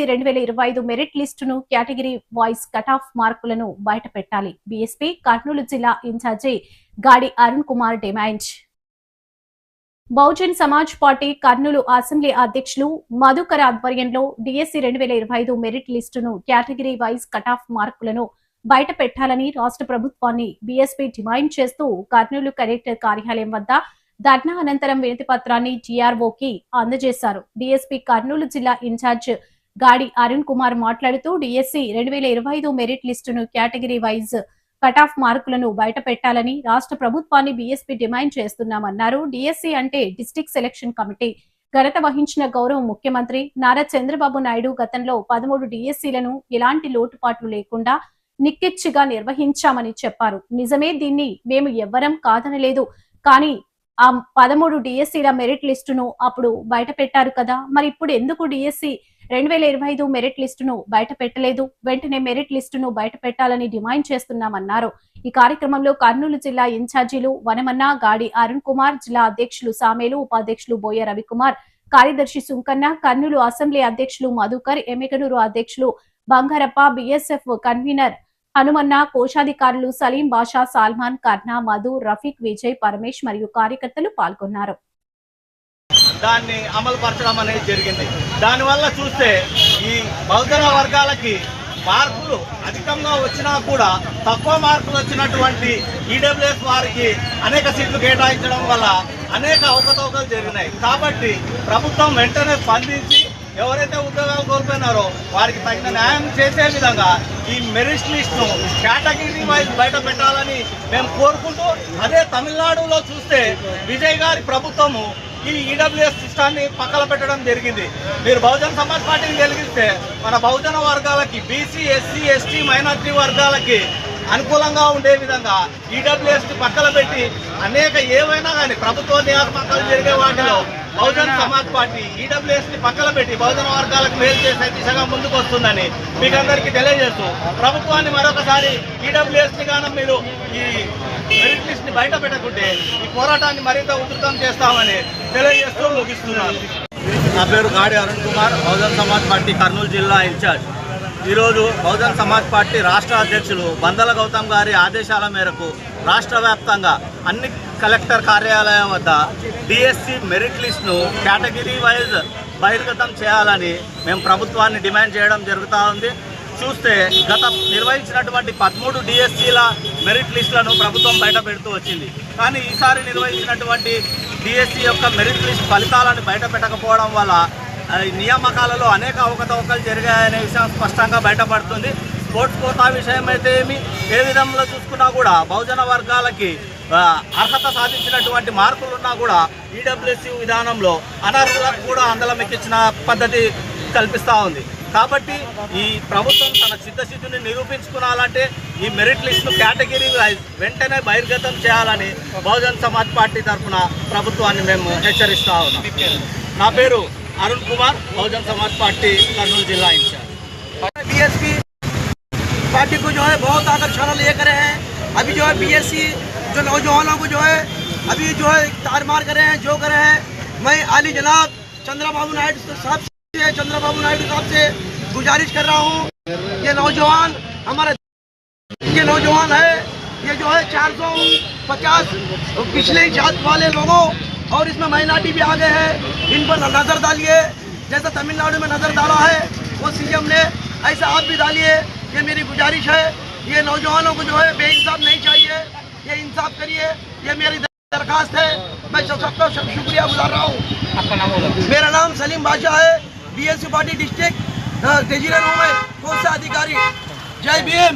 DSC 2025 merit లిస్టును category wise cut off మార్కులను బయట పెట్టాలి. బీఎస్పీ కర్నూలు జిల్లా incharge Gadi Arun Kumar demand. Bahujan Samaj party Kurnool assembly అధ్యక్షులు మధుకర్ ఆధ్వర్యంలో డిఎస్సి 2025 మెరిట్ లిస్టును కేటగిరీ వైస్ కట్ ఆఫ్ మార్కులను బయట పెట్టాలని రాష్ట్ర ప్రభుత్వాన్ని బీఎస్పీ డిమాండ్ చేస్తూ కర్నూలు కలెక్టర్ కార్యాలయం వద్ద ధర్నా అనంతరం వినతి పత్రాన్ని టీఆర్ఓకి అందజేశారు. డీఎస్పీ కర్నూలు జిల్లా ఇన్ఛార్జ్ గాడి అరుణ్ కుమార్ మాట్లాడుతూ డిఎస్సి 2025 మెరిట్ లిస్టును కేటగిరీ వైజ్ కట్ ఆఫ్ మార్కులను బయట పెట్టాలని రాష్ట్ర ప్రభుత్వాన్ని బీఎస్పీ డిమాండ్ చేస్తున్నామన్నారు. డిఎస్సి అంటే డిస్ట్రిక్ట్ సెలక్షన్ కమిటీ. ఘనత వహించిన గౌరవ ముఖ్యమంత్రి నారా చంద్రబాబు నాయుడు గతంలో 13 డిఎస్సీలను ఎలాంటి లోటుపాట్లు లేకుండా నిక్కెచ్చిగా నిర్వహించామని చెప్పారు. నిజమే, దీన్ని మేము ఎవ్వరం కాదనలేదు. కానీ ఆ 13 డిఎస్సీల మెరిట్ లిస్టును అప్పుడు బయట పెట్టారు కదా, మరి ఇప్పుడు ఎందుకు డిఎస్సి 2025 మెరిట్ లిస్టును బయట పెట్టలేదు? వెంటనే మెరిట్ లిస్టును బయట పెట్టాలని డిమాండ్ చేస్తున్నామన్నారు. ఈ కార్యక్రమంలో కర్నూలు జిల్లా ఇన్ఛార్జీలు వనమన్న, గాడి అరుణ్ కుమార్, జిల్లా అధ్యక్షులు సామేలు, ఉపాధ్యక్షులు బోయ రవికుమార్, కార్యదర్శి సుంకన్న, కర్నూలు అసెంబ్లీ అధ్యక్షులు మధుకర్, ఎమ్మిగనూరు అధ్యక్షులు బంగారప్ప, బీఎస్ఎఫ్ కన్వీనర్ హనుమన్న, కోశాధికారులు సలీం బాషా, సాల్మాన్, కర్ణ, మధు, రఫీక్, విజయ్, పరమేష్ మరియు కార్యకర్తలు పాల్గొన్నారు. దాన్ని అమలు పరచడం అనేది జరిగింది. దానివల్ల చూస్తే ఈ బహుజన వర్గాలకి మార్కులు అధికంగా వచ్చినా కూడా తక్కువ మార్కులు వచ్చినటువంటి ఈడబ్ల్యూఎస్ వారికి అనేక సీట్లు కేటాయించడం వల్ల అనేక అవకతవకలు జరిగినాయి. కాబట్టి ప్రభుత్వం వెంటనే స్పందించి ఎవరైతే ఉద్యోగాలు కోల్పోయినారో వారికి తగిన న్యాయం చేసే విధంగా ఈ మెరిట్ లిస్ట్ను కేటగిరీ వైజ్ బయట పెట్టాలని మేము కోరుకుంటూ, అదే తమిళనాడులో చూస్తే విజయ్ గారి ప్రభుత్వము ఈ ఈడబ్ల్యూఎస్ సిస్టాన్ని పక్కన పెట్టడం జరిగింది. మీరు బహుజన సమాజ్ పార్టీని గెలిగిస్తే మన బహుజన వర్గాలకి, బీసీ, ఎస్సీ, ఎస్టీ, మైనార్టీ వర్గాలకి అనుకూలంగా ఉండే విధంగా ఈడబ్ల్యూఎస్ పక్కన పెట్టి అనేక ఏవైనా కానీ ప్రభుత్వ నియామకాలు జరిగే వాటిలో బహుజన సమాజ్ పార్టీ ఈడబ్ల్యూఎస్ ని పక్కన పెట్టి బహుజన వర్గాలకు మేలు చేసే దిశగా ముందుకు వస్తుందని మీకు అందరికీ తెలియజేస్తూ, ప్రభుత్వాన్ని మరొకసారి ఈడబ్ల్యూఎస్ ని గానం మీరు ఈ మెరిట్ లిస్ట్ ని బయట పెట్టకుంటే ఈ పోరాటాన్ని మరింత ఉధృతం చేస్తామని తెలియజేస్తూ ముగిస్తున్నాను. నా పేరు గాడి అరుణ్ కుమార్, బహుజన సమాజ్ పార్టీ కర్నూలు జిల్లా ఇన్ఛార్జ్. ఈరోజు బహుజన సమాజ్ పార్టీ రాష్ట్ర అధ్యక్షులు బందల గౌతమ్ గారి ఆదేశాల మేరకు రాష్ట్ర వ్యాప్తంగా అన్ని కలెక్టర్ కార్యాలయం వద్ద డిఎస్సి మెరిట్ లిస్ట్ను కేటగిరీ వైజ్ బహిర్గతం చేయాలని మేము ప్రభుత్వాన్ని డిమాండ్ చేయడం జరుగుతూ ఉంది. చూస్తే గత నిర్వహించినటువంటి 13 డిఎస్సీల మెరిట్ లిస్టులను ప్రభుత్వం బయట పెడుతూ వచ్చింది. కానీ ఈసారి నిర్వహించినటువంటి డిఎస్సి యొక్క మెరిట్ లిస్ట్ ఫలితాలను బయట పెట్టకపోవడం వల్ల నియామకాలలో అనేక అవకతవకలు జరిగాయనే విషయం స్పష్టంగా బయటపడుతుంది. స్పోర్ట్స్ కోటా విషయం అయితే ఏ విధంగా చూసుకున్నా కూడా బహుజన వర్గాలకి అర్హత సాధించినటువంటి మార్కులున్నా కూడా ఈడబ్ల్యూఎస్సీ విధానంలో అనర్హులకు కూడా అందలం ఎక్కించిన పద్ధతి కల్పిస్తూ ఉంది. కాబట్టి ఈ ప్రభుత్వం తన చిత్తశుద్ధిని నిరూపించుకోవాలంటే ఈ మెరిట్ లిస్ట్ను కేటగిరీ వైజ్ వెంటనే బహిర్గతం చేయాలని బహుజన్ సమాజ్ పార్టీ తరఫున ప్రభుత్వాన్ని మేము హెచ్చరిస్తూ ఉన్నాం. నా పేరు अरुण कुमार, बहुजन समाज पार्टी कर्नूल जिला इंचार्ज। बीएसपी पार्टी को जो है बहुत आकर्षण लिए करे हैं। अभी जो है बीएससी जो नौजवानों को जो है अभी जो है तार मार करे हैं, जो करे हैं। मैं आली जनाब चंद्रबाबू नायडू साहब से गुजारिश कर रहा हूँ, ये नौजवान हमारे ये नौजवान है, ये जो है 450 पिछले जात वाले लोगों और इसमें माइनॉरिटी भी आ गए हैं, इन पर नज़र डालिए। जैसा तमिलनाडु में नज़र डाला है वो सीएम ने, ऐसा आप भी डालिए। ये मेरी गुजारिश है। ये नौजवानों को जो है बेइंसाफ नहीं चाहिए, ये इंसाफ करिए, ये मेरी दरखास्त है। मैं सबका शुक्रिया गुजार रहा हूँ। मेरा नाम सलीम बादशाह है, बीएसपी पार्टी डिस्ट्रिक्ट ट्रेजरर हूँ मैं, कोषाधिकारी। जय भीम।